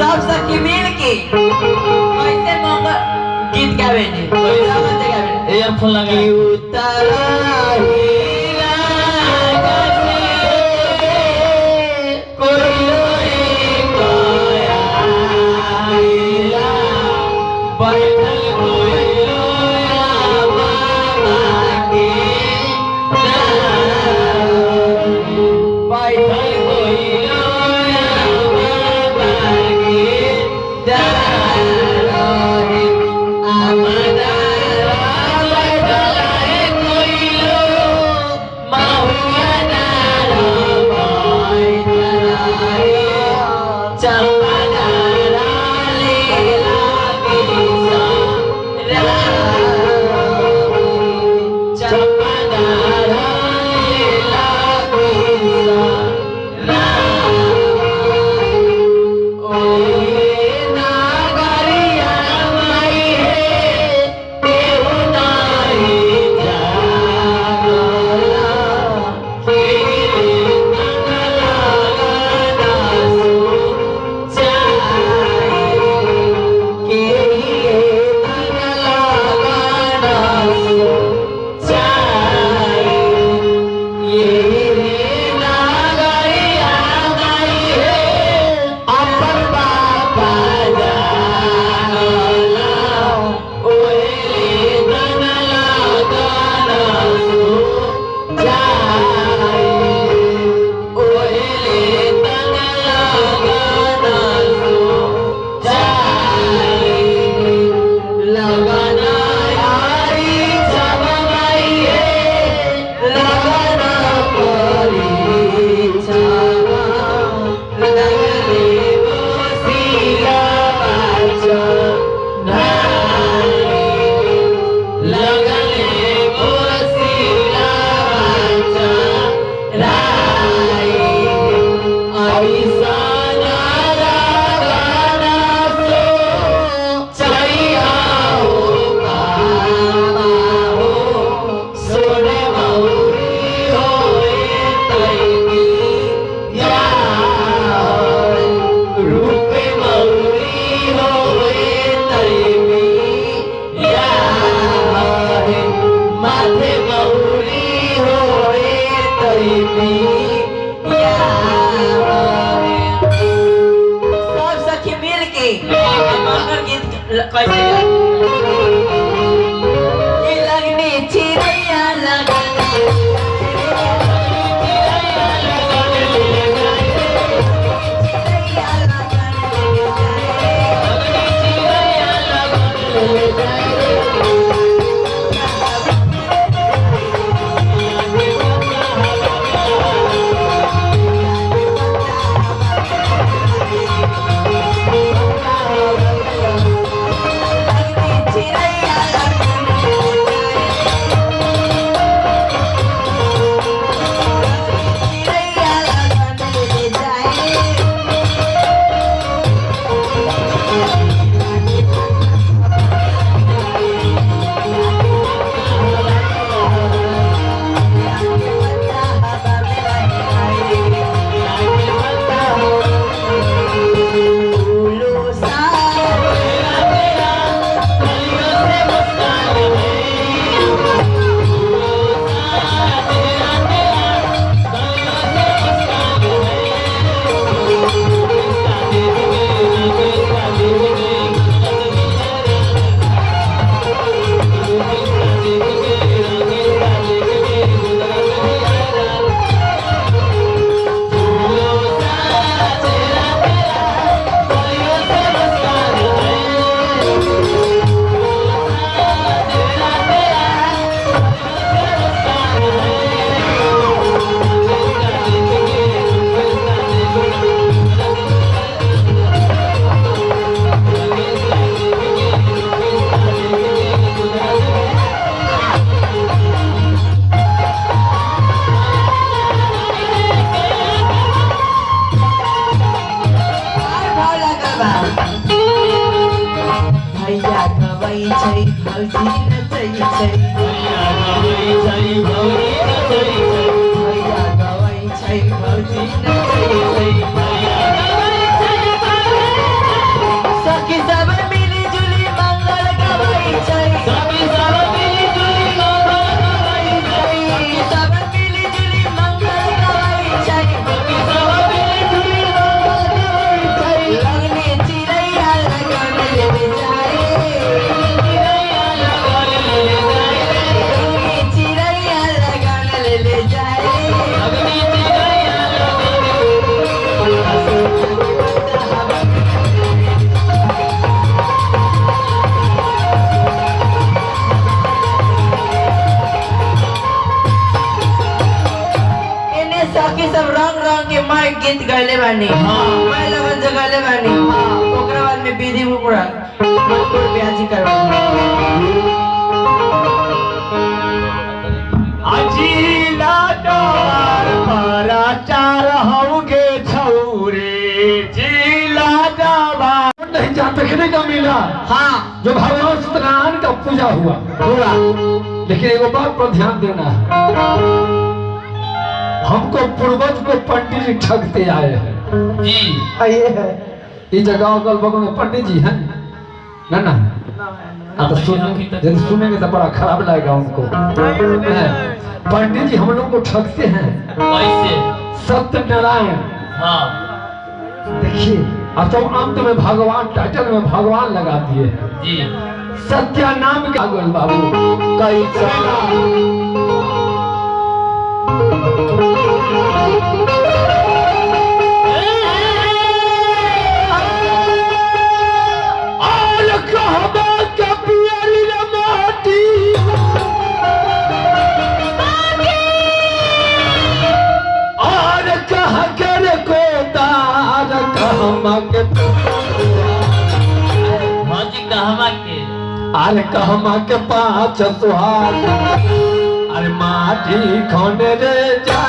सब सखी मिल के कैसे मंगल गीत गावे ने कैसे गावे ईयरफोन लगा उतरा हीरा गसे कोई लोए कोया हीरा बैठल कोई लोया बाबा के बैठल कोई लोया बाबा के कैसे लगनी चिड़ैया भैया गवै छै भौजी नचै छै भैया गवै छै भौजी नचै छै भैया गवै छै भौजी नचै छै भैया ले बानी ओकरा बाद में विधि पूरा मजबूर ब्याजी करवानी अजीला द्वार पर चार होगे छौरे जिला द्वार नहीं जा देखने का मिला। हाँ जो भगवान सत्यनारायण का पूजा हुआ पूरा। लेकिन एक बात पर ध्यान देना है, हमको पूर्वज को पंडित जी ठगते आए हैं जी। आइए है इस जगह अगल बगल में पंडित जी हैं ना तो सुनेंगे तो बड़ा खराब लगेगा उनको। पंडित जी हम लोग को ठगते हैं कैसे? सत्यनारायण। हाँ देखिए अब तो अंत में भगवान टाइटल में भगवान लगा दिए जी। सत्या नाम का गोल बाबू कई अरे कहमा के पाँच सुहाग अरे माटी खोने रे जा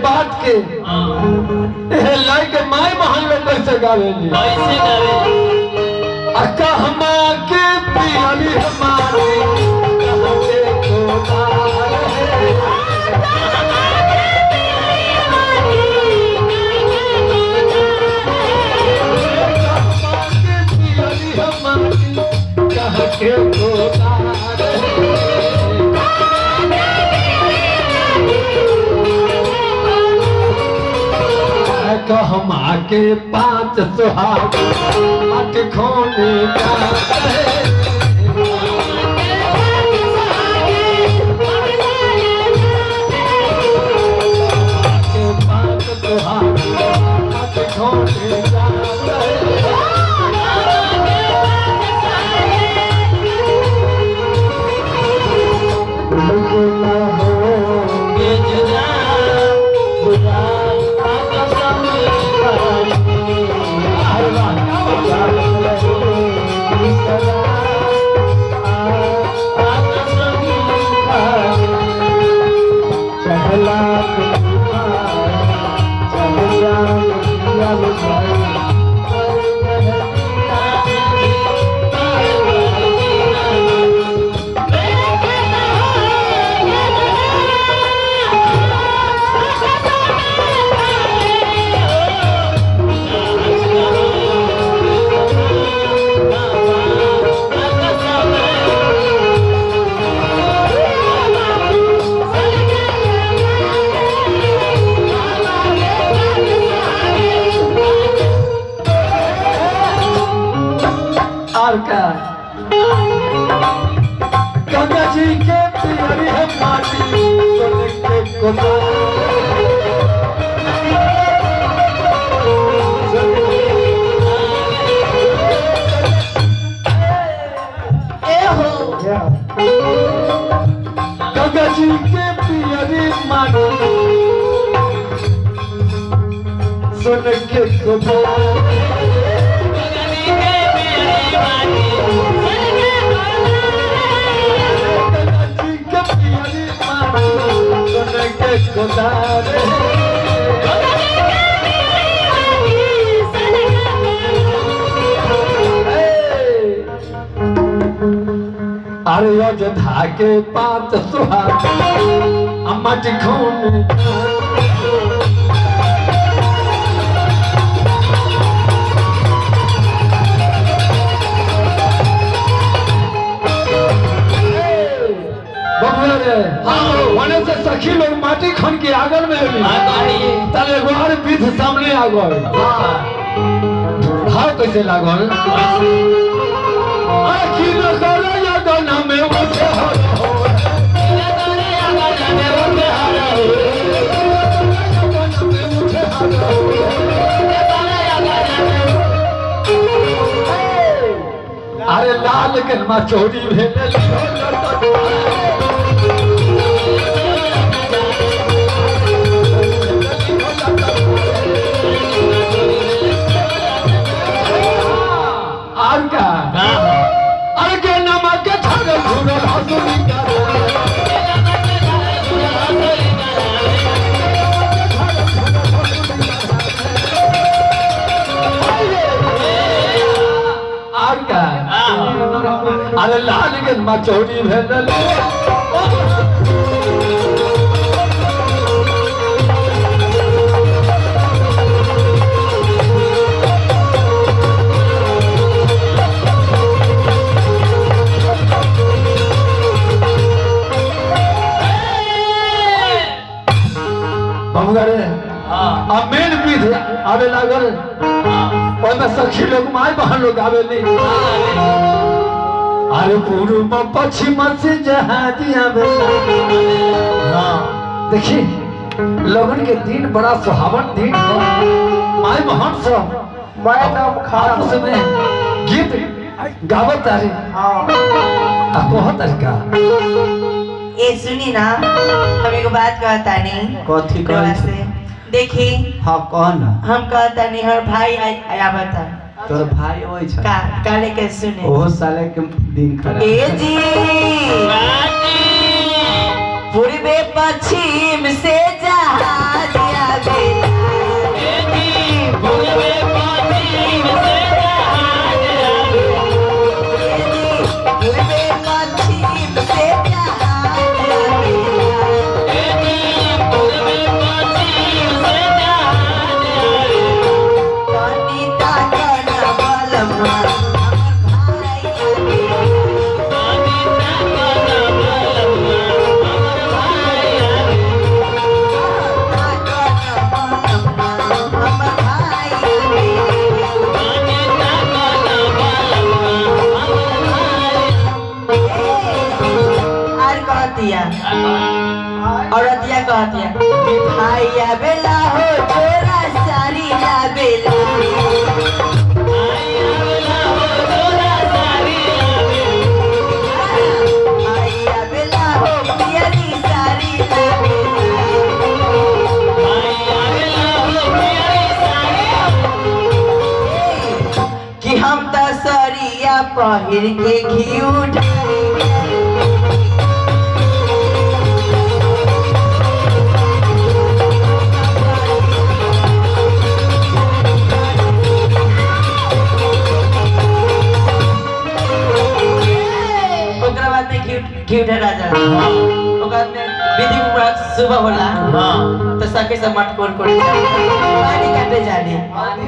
बात के लाई के माय महल में कैसे गावेली कैसे गावे अक्का हमा के पियाली हमारे कहते को पियाली हमारी कहते को हम आके पाँच सुहाग मत खोने का पाँच सुहाग मत खोने का गंगा जी के पियरी है माटी सोने के कोटा गंगा जी के पियरी माटी सोने के कोटा अरे अयोध्या के पात सुहाग अमट खून वने से सखी लोग माटी खन के आगल में तले गोहर पीठ सामने आ गए भाव कैसे लागल आखिर करे या गाना में उठे अरे लाल कलमा चोरी भेल अरे लाल गनमा चोरी भेल मेन विध आवे लागल ओमे सखी लोग माय बहन लोग आवे नहीं अरे पूर्व पश्चिम से जहाज आवे देखी लगन के दिन बड़ा सुहावन दिन माय बहन सब मैं नाम खास में गीत गावत तारे बहुत तरीका ए सुनी ना हम एक बात कहता नहीं कथी से देखी हाँ कौन हम कहता नहीं हर भाई आया बता तोर भाई होय छ काले के सुने ओ साले के दिन खराब ए जी पूर्वे पश्चिम से जहाज आवे ए जी पूर्वे पश्चिम से जहाज आवे ए जी पूर्वे पश्चिम से जहाज आवे ए जी पूर्वे पश्चिम से जहाज आवे पानी ताकन बलमा औरतिया कहतिया मिठाइया बेला हो तोरा सारी ला बेला मिठाइया बेला हो तोरा सारी ला बेला मिठाइया बेला हो पियरी सारी ला बेला मिठाइया बेला हो पियरी सारी कि हम त सरिया पहिर के घी उठाई क्यों राजा विधि सुबह होला तो सके सब मट कोर पानी काटे जाने पानी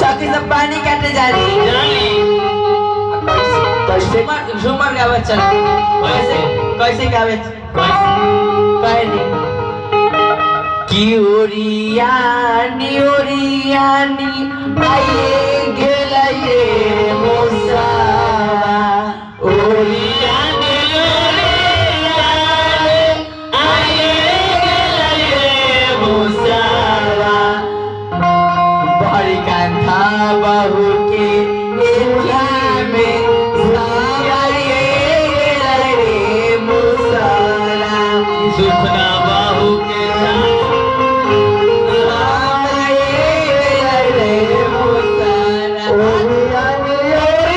सके सब पानी काटे जाने झूमर गावे चल कैसे कैसे गावे कहे नहीं की ओरियानी ओरियानी आइए गेलाइए मोसा ओरियानी ओरियानी आइए गेलाइए मोसा बड़ी कांथा बहू के एला में साइए गेलाइए मोसा सुखना बहू के ओरियानी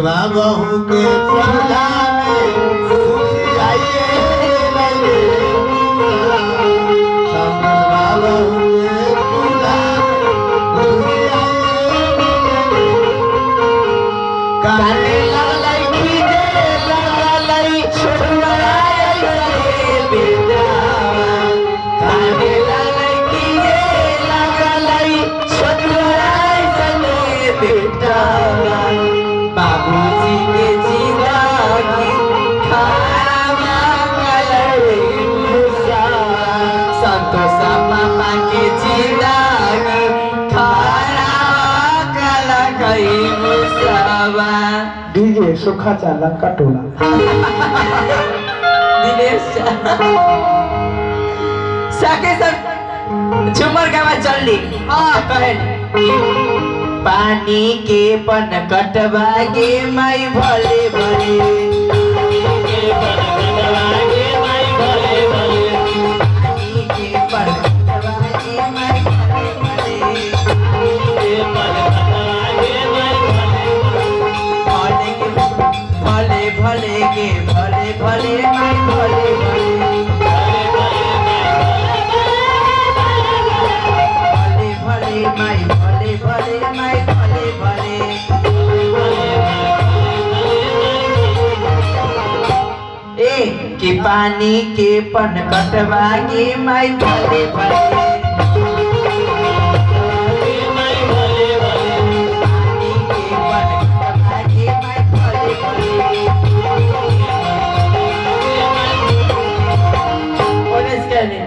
संतोषवा बहू के चूल्हा में सुखियाइए लगे। संतोषवा बहू के चूल्हा में सुखियाइए लगे। काने लगलाई खीजे लगलाई छोड़वाए गए बेटावा। काने लगलाई खीजे लगलाई छोड़वाए गए बेटावा। बाबूजी के जिंदगी खावा गए मुसावा। संतोष मामा के जिंदगी खावा गए मुसावा। डीजे सुखा चालक का टोला। दिनेश साके सब झूमर गावा चलली। हाँ कहल पानी के पन कटवा गे माई भले भले। पानी के पन कटवा गे माई भले भले। पानी के पन कटवा गे माई भले भले। पानी के पन कटवा गे माई भले भले। भले भले गे भले भले माई भले भले। भले भले माई भले भले माई भले भले। ए कि पानी के पन कटवा गे माई भले भले। पानी के पन कटवा गे माई भले भले। ओनेस कहले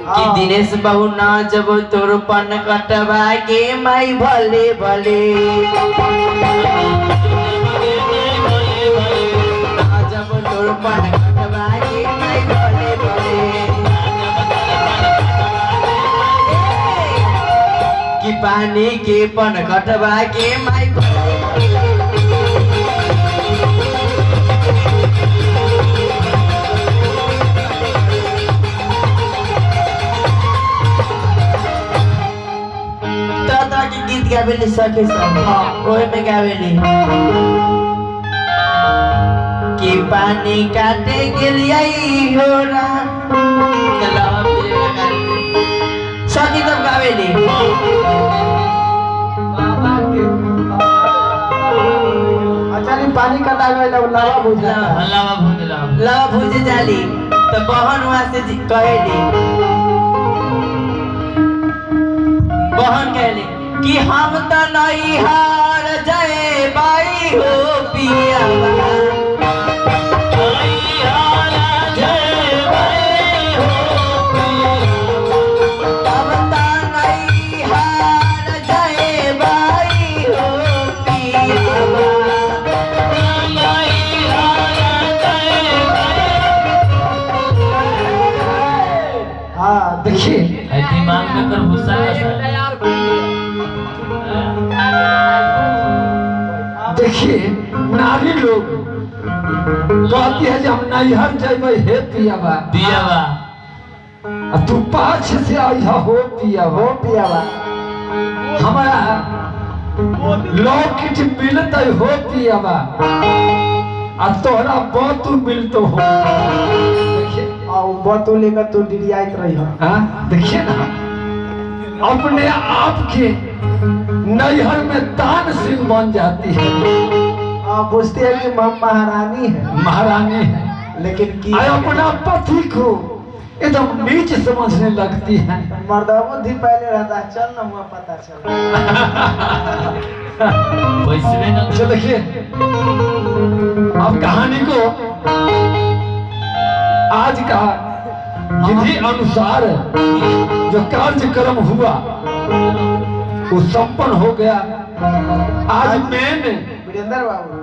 कि दिनेश बहु ना जब तोर पन कटवा गे माई भले भले। ना जब तोर पन कटवा गे माई भले भले। कि पानी के पन कटवा गे माई भले भले। की गीत गावेली सके सब। ओए में गावेली कि पानी काटे गेलियै होरा। चलो सकी तब गावेली अच्छा नहीं पानी का लावे लावा बुझ लवा भुज जाली तो बहन वहां से कहेली। बहन कहली कि हम तो नहीं हार जाए बाई हो पियावा। नहीं हार जाए बाई हो पियावा। हम तो नहीं हार जाए बाई हो पियावा। नहीं हार जाए बाई। हाँ देखिए दिमाग में कर गुस्सा देखिए नारी लोग कहती है कि हम नैहर जेबै हे पियावा। पियावा आ तू पाछ से आइहा हो पियावा। हो पियावा। हमारा लोग किछ मिलते हो पियावा आ तोहरा बतू मिलतो हो। देखिए और बतू लेकर तो डिरियाइत रही हो। हाँ देखिए ना अपने आप के नैहर में तान सिंह बन जाती है। पूछती है कि महारानी है। महारानी है लेकिन की अपना पति को एकदम नीच समझने लगती है। मर्दा बुद्धि पहले रहता है। चल ना हुआ पता चल। वैसे ना अच्छा देखिए अब कहानी को आज का विधि अनुसार जो कार्यक्रम हुआ वो संपन्न हो गया। आज मैंने वीरेंद्र बाबू